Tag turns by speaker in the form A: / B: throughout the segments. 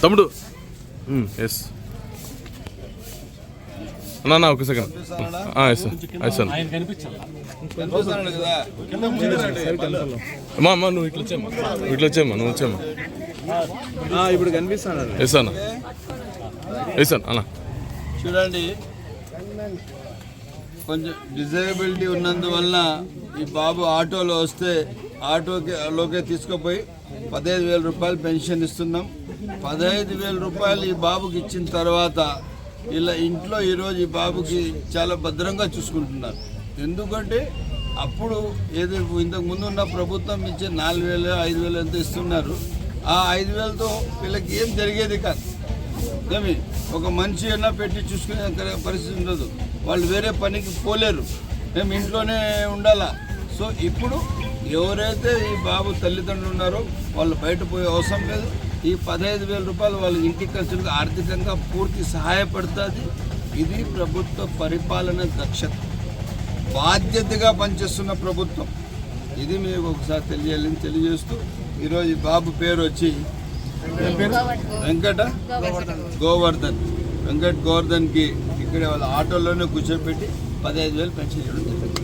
A: తమ్ముడు ఎస్ అన్నా ఒక సెకండ్ ఎస్ సార్ అమ్మా నువ్వు ఇట్లా వచ్చేమ్మా నువ్వు వచ్చేమ్మా
B: ఇప్పుడు కనిపిస్తాను.
A: ఎస్ అన్న ఎస్ అన్న
C: చూడండి, కొంచెం డిజేబిలిటీ ఉన్నందువల్ల ఈ బాబు ఆటోలో వస్తే ఆటోలోకే తీసుకుపోయి 15,000 రూపాయలు పెన్షన్ ఇస్తున్నాం. 15,000 రూపాయలు ఈ బాబుకి ఇచ్చిన తర్వాత ఇలా ఇంట్లో ఈరోజు ఈ బాబుకి చాలా భద్రంగా చూసుకుంటున్నారు. ఎందుకంటే అప్పుడు ఏదో ఇంతకు ముందు ఉన్న ప్రభుత్వం ఇచ్చే 4,000 5,000 ఎంత ఇస్తున్నారు. ఆ 5,000తో వీళ్ళకి ఏం జరిగేది కాదు. ఏమి ఒక మనిషి అయినా పెట్టి చూసుకునే పరిస్థితి ఉండదు. వాళ్ళు వేరే పనికి పోలేరు, మేము ఇంట్లోనే ఉండాలా. సో ఇప్పుడు ఎవరైతే ఈ బాబు తల్లిదండ్రులు ఉన్నారో వాళ్ళు బయట పోయే అవసరం లేదు. ఈ 15,000 రూపాయలు వాళ్ళ ఇంటికి ఖర్చులకు ఆర్థికంగా పూర్తి సహాయపడుతుంది. ఇది ప్రభుత్వ పరిపాలన దక్షత, బాధ్యతగా పనిచేస్తున్న ప్రభుత్వం. ఇది మీకు ఒకసారి తెలియజేస్తూ ఈరోజు ఈ బాబు పేరు వచ్చి వెంకట గోవర్ధన్కి ఇక్కడ వాళ్ళ ఆటోలోనే కూర్చోబెట్టి 15,000 పెన్షన్ ఇవ్వడం జరిగింది.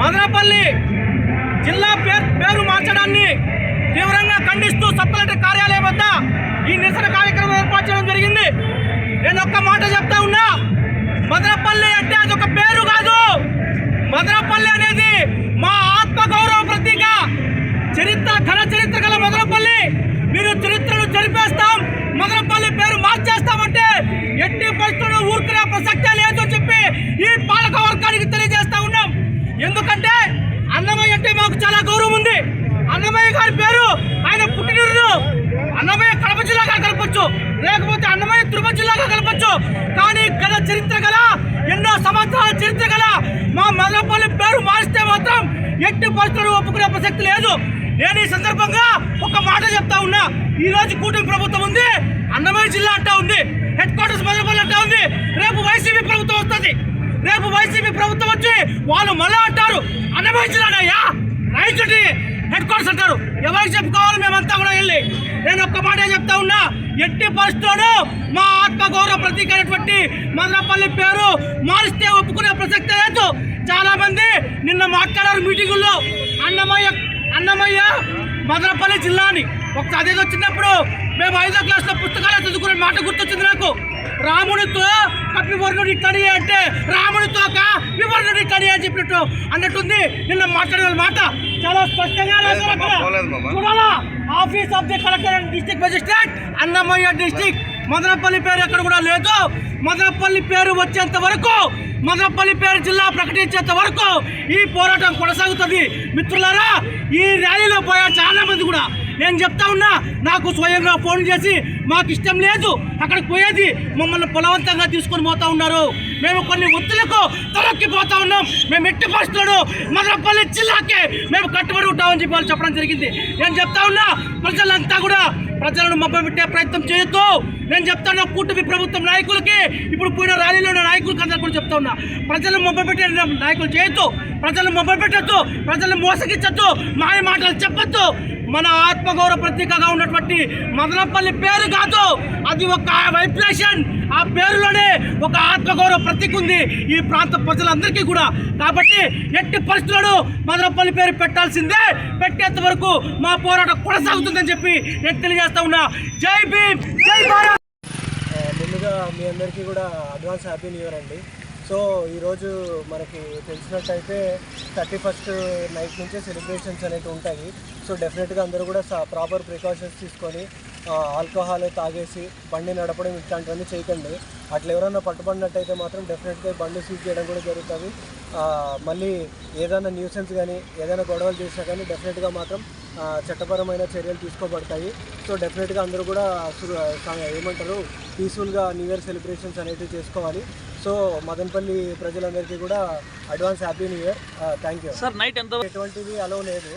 D: మదనపల్లి జిల్లా పేరు మార్చడాన్ని తీవ్రంగా ఖండిస్తూ సబ్ కలెక్టర్ కార్యాలయం వద్ద ఈ నిరసన కార్యక్రమం ఏర్పాటు చేయడం జరిగింది. నేను ఒక్క మాట చెప్తా ఉన్నా, మదనపల్లి అంటే అదొక పేరు కాదు. మదనపల్లి అనేది మా ఆత్మగౌరవ ప్రతీక. ఘన చరిత్ర గల మదనపల్లి. మీరు చరిత్రను జరిపేస్తాం, మదనపల్లి పేరు మార్చేస్తామంటే ఎట్టి పరిస్థితుల్లో ఊరుకునే ప్రసక్తే లేదు అని చెప్పి ఈ పాలక వర్గానికి తెలియజేస్తా ఉన్నాం. ఎందుకంటే అన్నమయ్య అంటే మాకు చాలా గౌరవం ఉంది. అన్నమయ్య గారి పేరు ఆయన పుట్టినూరు. అన్నమయ్య కడప జిల్లాగా కలపచ్చు, లేకపోతే అన్నమయ్య తిరుపతి జిల్లాగా కలపచ్చు. కానీ గల చరిత్ర గల ఎన్నో సంవత్సరాల చరిత్ర గల మా మదనపల్లి పేరు మారిస్తే మాత్రం ఎట్టి పరిస్థితులు ఒప్పుకునే ప్రసక్తి లేదు. నేను ఈ సందర్భంగా ఒక మాట చెప్తా ఉన్నా. ఈ రోజు కూటమి ప్రభుత్వం ఉంది, అన్నమయ్య జిల్లా అంటా ఉంది, హెడ్ క్వార్టర్స్ మదనపల్లి అంటా ఉంది. రేపు వైసీపీ ప్రభుత్వం వస్తుంది. రేపు వైసీపీ ప్రభుత్వం వచ్చి వాళ్ళు మళ్ళా అంటారు అన్నమయ్య జిల్లానయ్యా రైతుడి హెడ్ క్వార్టర్స్ అంటారు. ఎవరికి చెప్పుకోవాలి? మేమంతా కూడా వెళ్ళి నేను ఒక్క మాట చెప్తా ఉన్నా, ఎట్టి పరిస్థితుల్లో మా ఆత్మగౌరవ ప్రతీక అయినటువంటి మదనపల్లి పేరు మారిస్తే ఒప్పుకునే ప్రసక్తే లేదు. చాలా మంది నిన్న మాట్లాడారు మీటింగుల్లో, అన్నమయ్య మదనపల్లి జిల్లా అని. ఒక అదేదో చిన్నప్పుడు మేము 5వ క్లాస్లో పుస్తకాలు చదువుకునే మాట గుర్తొచ్చింది నాకు. రాముడితో కపివర్ణుడు ఇట్లని అంటే రాముడితో వివర్ణుడు ఇట్లని అని చెప్పినట్టు అన్నట్టుంది నిన్న మాట్లాడే మాట. చాలా స్పష్టంగా చూడాలా. Office of the collector and district magistrate Annamayya district. Madanapalle పేరు ఎక్కడ కూడా లేదు. మదనపల్లి పేరు వచ్చేంత వరకు, మదనపల్లి పేరు జిల్లా ప్రకటించేంత వరకు ఈ పోరాటం కొనసాగుతుంది. మిత్రులారా, ఈ ర్యాలీలో పోయే చాలా మంది కూడా నేను చెప్తా ఉన్నా, నాకు స్వయంగా ఫోన్ చేసి మాకు ఇష్టం లేదు అక్కడికి పోయేది, మమ్మల్ని బలవంతంగా తీసుకొని పోతా ఉన్నారు, మేము కొన్ని ఒత్తులకు తరక్కిపోతా ఉన్నాం, మేము ఎట్టి పరిస్థితుల్లో మదనపల్లి జిల్లాకే మేము కట్టుబడి ఉంటామని చెప్పి వాళ్ళు చెప్పడం జరిగింది. నేను చెప్తా ఉన్నా, ప్రజలంతా కూడా ప్రజలను మభ్యపెట్టే ప్రయత్నం చేయొద్దు. నేను చెప్తాను కూటమి ప్రభుత్వం నాయకులకి, ఇప్పుడు పోయిన ర్యాలీలో ఉన్న నాయకులకి అందరూ కూడా చెప్తా ఉన్నా, ప్రజలను మభ్యపెట్టే నాయకులు చేయొద్దు, ప్రజలను మభ్యపెట్టద్దు, ప్రజలను మోసగించద్దు, మాయ మాటలు చెప్పొద్దు. మన ఆత్మగౌరవ ప్రతీకగా ఉన్నటువంటి మదనపల్లి పేరు కాదు, అది ఒక వైబ్రేషన్. ఆ పేరులోనే ఒక ఆత్మగౌరవ ప్రతీక ఉంది ఈ ప్రాంత ప్రజలందరికీ కూడా. కాబట్టి ఎట్టి పరిస్థితుల్లో మదనపల్లి పేరు పెట్టాల్సిందే, పెట్టేంత వరకు మా పోరాటం కొనసాగుతుందని చెప్పి నేను తెలియజేస్తా ఉన్నా. జై భీమ్, జై భారత్.
E: ముందుగా మీ అందరికీ కూడా అడ్వాన్స్ హ్యాపీ న్యూ ఇయర్ అండి. సో ఈరోజు మనకి తెలిసినట్టయితే 31st నైట్ నుంచే సెలబ్రేషన్స్ అనేవి ఉంటాయి. సో డెఫినెట్గా అందరూ కూడా ప్రాపర్ ప్రికాషన్స్ తీసుకొని ఆల్కహాల్ తాగేసి బండి నడపడం ఇట్లాంటివన్నీ చేయకండి. అట్లా ఎవరైనా పట్టుబడినట్టయితే మాత్రం డెఫినెట్గా బండి సీజ్ చేయడం కూడా జరుగుతుంది. మళ్ళీ ఏదైనా న్యూసెన్స్ కానీ ఏదైనా గొడవలు చేసినా కానీ డెఫినెట్గా మాత్రం చట్టపరమైన చర్యలు తీసుకోబడతాయి. సో డెఫినెట్గా అందరూ కూడా ఏమంటారు పీస్ఫుల్గా న్యూ ఇయర్ సెలబ్రేషన్స్ అనేవి చేసుకోవాలి. సో మదనపల్లి ప్రజలందరికీ కూడా advance happy new year. Thank you sir. Night ఎంత ఎటువంటిది అలో లేదు.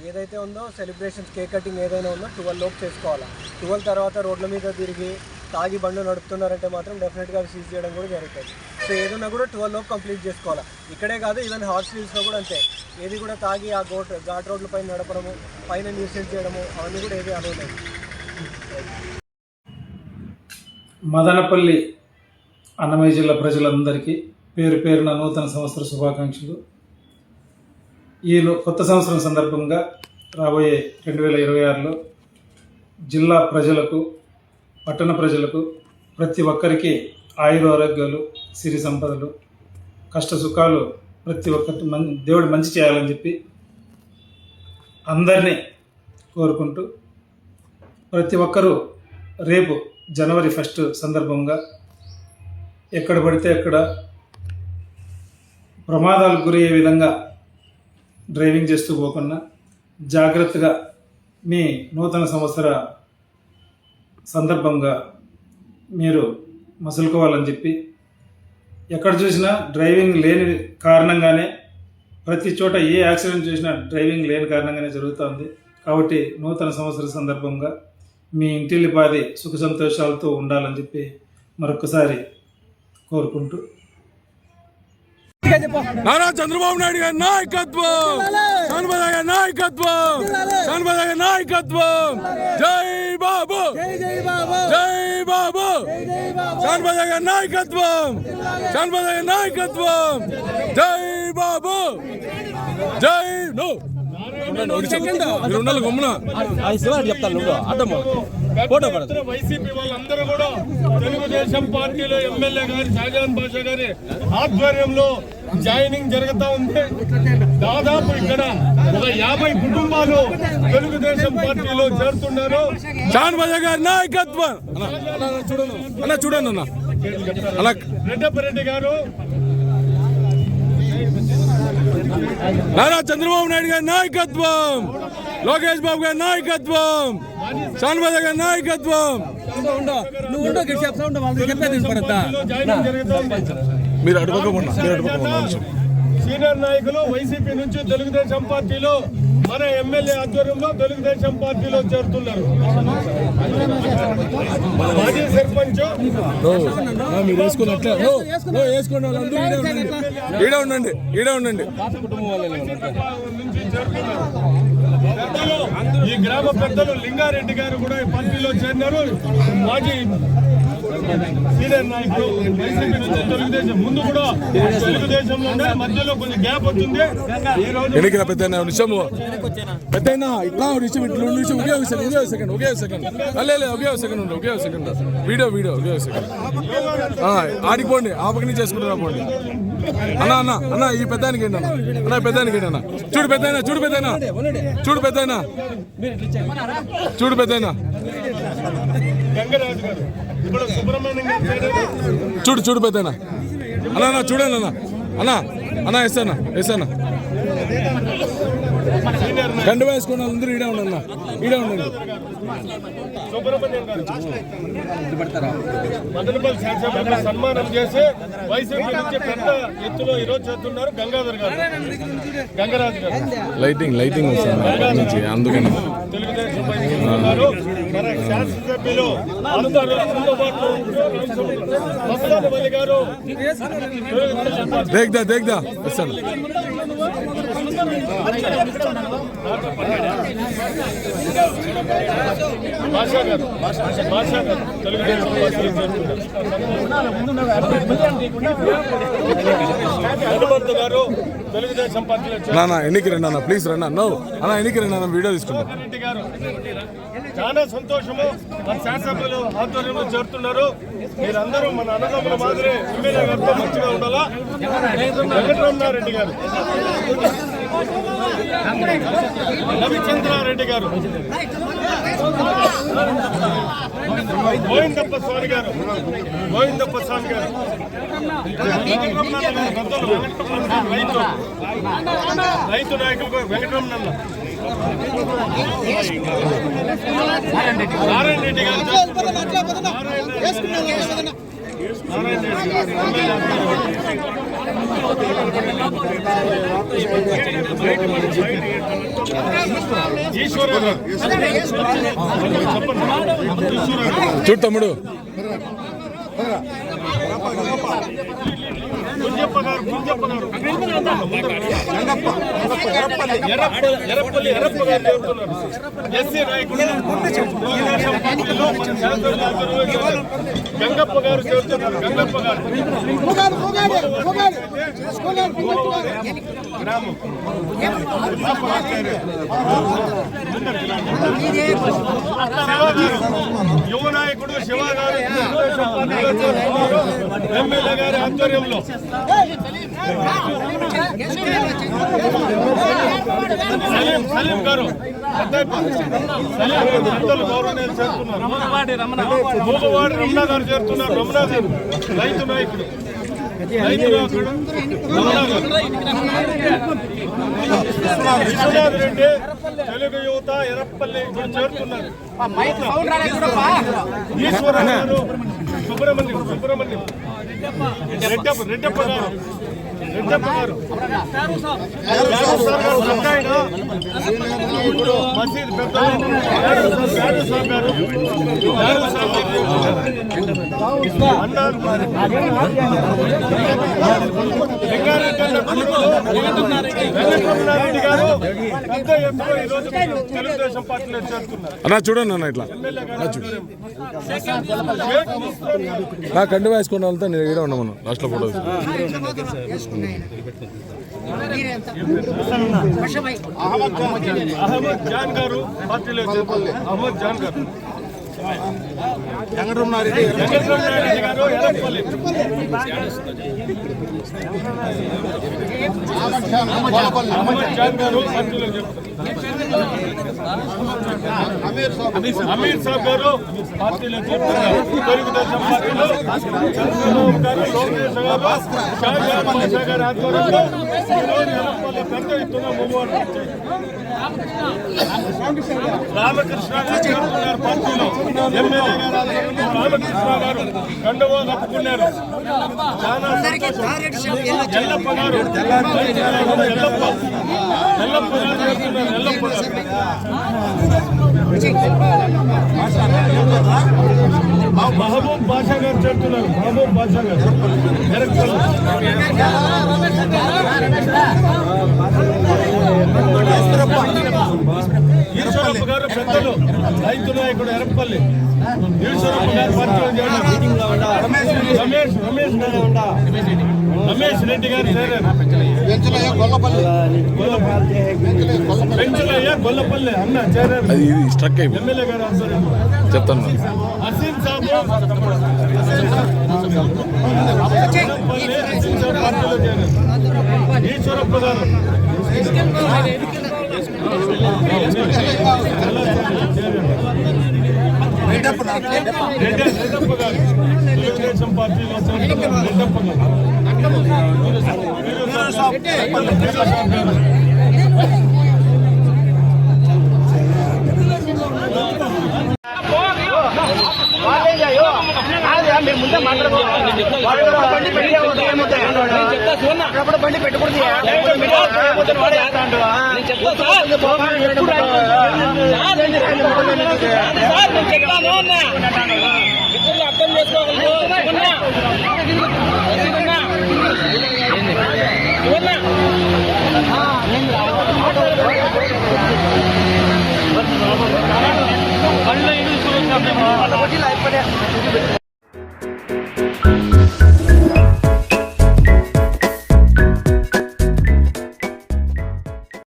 E: ఏదైతే ఉందో సెలబ్రేషన్స్ కేక్ కటింగ్ ఏదైనా ఉందో 12 లోపు చేసుకోవాలి. 12 తర్వాత రోడ్ల మీద తిరిగి తాగి బండ్లు నడుపుతున్నారంటే మాత్రం డెఫినెట్గా అవి సీజ్ చేయడం కూడా జరుగుతుంది. సో ఏదన్నా కూడా 12 లోపు కంప్లీట్ చేసుకోవాలి. ఇక్కడే కాదు, ఈవెన్ హార్స్ వీల్స్లో కూడా అంతే. ఏది కూడా తాగి ఆ ఘాట్ రోడ్ల పైన నడపడము, పైన న్యూసెన్స్ చేయడము అవన్నీ కూడా ఏది అలో లేదు.
F: మదనపల్లి అన్నమయ్య జిల్లా ప్రజలందరికీ పేరు పేరున నూతన సంవత్సర శుభాకాంక్షలు. ఈ కొత్త సంవత్సరం సందర్భంగా రాబోయే 2026లో జిల్లా ప్రజలకు, పట్టణ ప్రజలకు, ప్రతి ఒక్కరికి ఆయురారోగ్యాలు, సిరి సంపదలు, కష్ట సుఖాలు ప్రతి ఒక్కరి దేవుడు మంచి చేయాలని చెప్పి అందరినీ కోరుకుంటూ, ప్రతి ఒక్కరూ రేపు జనవరి 1 సందర్భంగా ఎక్కడ పడితే అక్కడ ప్రమాదాలకు గురయ్యే విధంగా డ్రైవింగ్ చేస్తూ పోకుండా జాగ్రత్తగా మీ నూతన సంవత్సర సందర్భంగా మీరు మసులుకోవాలని చెప్పి, ఎక్కడ చూసినా డ్రైవింగ్ లేని కారణంగానే, ప్రతి చోట ఏ యాక్సిడెంట్ చూసినా డ్రైవింగ్ లేని కారణంగానే జరుగుతుంది. కాబట్టి నూతన సంవత్సర సందర్భంగా మీ ఇంటిల్లిపాది సుఖ సంతోషాలతో ఉండాలని చెప్పి మరొకసారి కోరుకుంటూ,
A: నారా చంద్రబాబు నాయుడు గారి నాయకత్వం, చంద్రబాబు గారి నాయకత్వం, చంద్రబాబు గారి నాయకత్వం. జై బాబు, జై బాబు, చంద్రబాబు గారి నాయకత్వం, చంద్రబాబు గారి నాయకత్వం. జై బాబు, జై నో
G: వైసీపీ వాళ్ళందరూ కూడా తెలుగుదేశం పార్టీలో ఎమ్మెల్యే గారి షాజహాన్ బాషా గారి ఆధ్వర్యంలో జాయినింగ్ జరుగుతా ఉంది. దాదాపు ఇక్కడ ఒక 50 కుటుంబాలు తెలుగుదేశం పార్టీలో చేరుతున్నారు.
A: చంద్రబాబు గారి నాయకత్వం. చూడండి అన్న
G: రెడ్డప్పరెడ్డి గారు,
A: నారా చంద్రబాబు నాయుడు గారి నాయకత్వం, లోకేష్ బాబు గారి నాయకత్వం, చంద్రబాబు గారి నాయకత్వం. మీరు అడుగుకోకుండా
G: సీనియర్ నాయకులు వైసీపీ నుంచి తెలుగుదేశం పార్టీలో, మన ఎమ్మెల్యే ఆధ్వర్యంలో తెలుగుదేశం పార్టీలో చేరుతున్నారు. మాజీ సర్పంచ్
A: మీరు వేసుకున్నట్లే వేసుకోండి, ఈడ ఉండండి, ఈడ ఉండండి.
G: నుంచి చేరుతున్నారు. ఈ గ్రామ పెద్దలు లింగారెడ్డి గారు కూడా ఈ పార్టీలో చేరినారు. మాజీ సీనియర్ నాయకులు వైసీపీ నుంచి తెలుగుదేశం ముందు కూడా తెలుగుదేశంలో ఉండే మధ్యలో కొంచెం గ్యాప్ వచ్చింది. ఈ రోజు
A: ఎన్నికల పెద్ద నిమిషము పెద్ద ఇట్లా నిమిషం ఇట్లా నిమిషం ఒకే సెకండ్ ఒకే సెకండ్ వీడియో ఒకే సెకండ్ ఆడిపోండి ఆ పక్కన చేసుకుంటున్నా పోండి అన్న ఈ పెద్దానికి ఏంటి అన్న పెద్దానికి ఏంటి అన్న చూడు పెద్దయినా
G: గంగరాజు గారు ఇప్పుడు సుబ్రహ్మణ్యం గారు
A: చూడు పెద్దయినా అన్న చూడండి అన్న ఎస్ అన్న కండు వేసుకున్న అందరూ ఈడే ఉండండి
G: సుబ్రహ్మణ్యం గారు మదనపల్లి శాసనసభ్యులు సన్మానం చేసి వైసీపీ నుంచి పెద్ద ఎత్తులో ఈరోజు చేస్తున్నారు గంగాధర్ గారు, గంగరాజు గారు.
A: లైటింగ్ వస్తుంది అందుకని
G: తెలుగుదేశం గారు మన శాసనసభ్యులు అందరూ అందుబాటులో మసలానవల్లి గారు
A: దేఖ్దా ఎస్ అన్న
G: భాషా గారు తెలుగుదేశం హనుమంత్ గారు తెలుగుదేశం పార్టీలో
A: ఎన్నికి రండి అన్న ప్లీజ్ రండి అన్న ఎన్నికి రండి అన్న వీడియో తీసుకుంటాం.
G: రెడ్డి గారు చాలా సంతోషము మన శాసనసభ్యులు ఆధ్వర్యంలో చేరుతున్నారు. మీరందరూ మన అన్నదమ్ముల మాదిరి ఎమ్మెల్యే గారితో మంచిగా ఉండాలా. వెంకటరమణారెడ్డి గారు, రవిచంద్రారెడ్డి గారు, గోవిందప్ప స్వామి గారు, రైతు నాయకులు వెంకటరమణ నారాయణ రెడ్డి గారు, ఈశ్వరరావు
A: చూడు తమ్ముడు
G: గుంజప్ప గారు ఎర్రప్ప గారు చెబుతున్నారు. ఎస్సీ నాయకుడు గంగప్ప గారు చెబుతున్నారు. గంగప్ప గారు గ్రామం యువ నాయకుడు శివ గారు ఎమ్మెల్యే గారి ఆధ్వర్యంలో సలీం గారు గౌరవనీయులు చేరుతున్నారు. మూలవాడి రమణ గారు చేరుతున్నారు. రమణ గారు రైతు నాయకుడు విశ్వనాథ్ రెడ్డి తెలుగు యువత ఎర్రపల్లి చేరుతున్నారు. ఈశ్వర గారు, సుబ్రహ్మణ్యం రెడ్డప్ప గారు మసీద్ వెంకటరమణారెడ్డి గారు పెద్ద ఎత్తులో ఈరోజు తెలుగుదేశం పార్టీలో చేరుతున్నారు.
A: అన్నా చూడండి అన్న ఇట్లా నా కండు వేసుకున్న వాళ్ళతో నేను ఇక్కడ ఉన్నాను లాస్ట్లో ఫోటో
G: అహ్మద్ జాన్ గారు పార్టీలో అహ్మద్ జాన్ గారు వెంకటరమణారెడ్డి గారు ఎర్రపల్లి అహ్మద్ జాన్ గారు పార్టీలో అమీర్ సాబ్ గారు పార్టీలో చెప్తున్నారు. తెలుగుదేశం పార్టీలో చంద్రబాబు గారు, లోకేష్ గారు, షాజహాన్ గారి ఆధ్వర్యంలో పెద్ద ఎత్తున మూవ్మెంట్ రామకృష్ణ గారు పార్టీలో ఎమ్మెల్యే గారు ఆధ్వర్యంలో రామకృష్ణ గారు కండువా కప్పుకున్నారు. చాలా ఎల్లప్ప గారు మహబూబ్ బాషా గారు చెప్తున్నారు. మహబూబ్ బాషా గారు ఈశ్వరప్ప గారు పెద్దలు రైతు నాయకుడు ఎర్రపల్లి ఈశ్వరప్ప గారు పార్టీలో రమేష్ రెడ్డి గారు పెంచలయ్య గొల్లపల్లి అన్న చేరారు.
A: అది ఇది స్ట్రక్ అయిపోయింది.
G: ఎమ్మెల్యే గారు ఆధ్వర్యంలో.
A: చెప్తాను.
G: హసీన్ సాబ్ పార్టీలో చేరారు. ఈశ్వరప్ప గారు రెడ్డప్ప గారు తెలుగుదేశం పార్టీలో రెడ్డప్ప గారు.
D: బండి పెట్టకూడదు. అర్థం చేసుకోగలరు.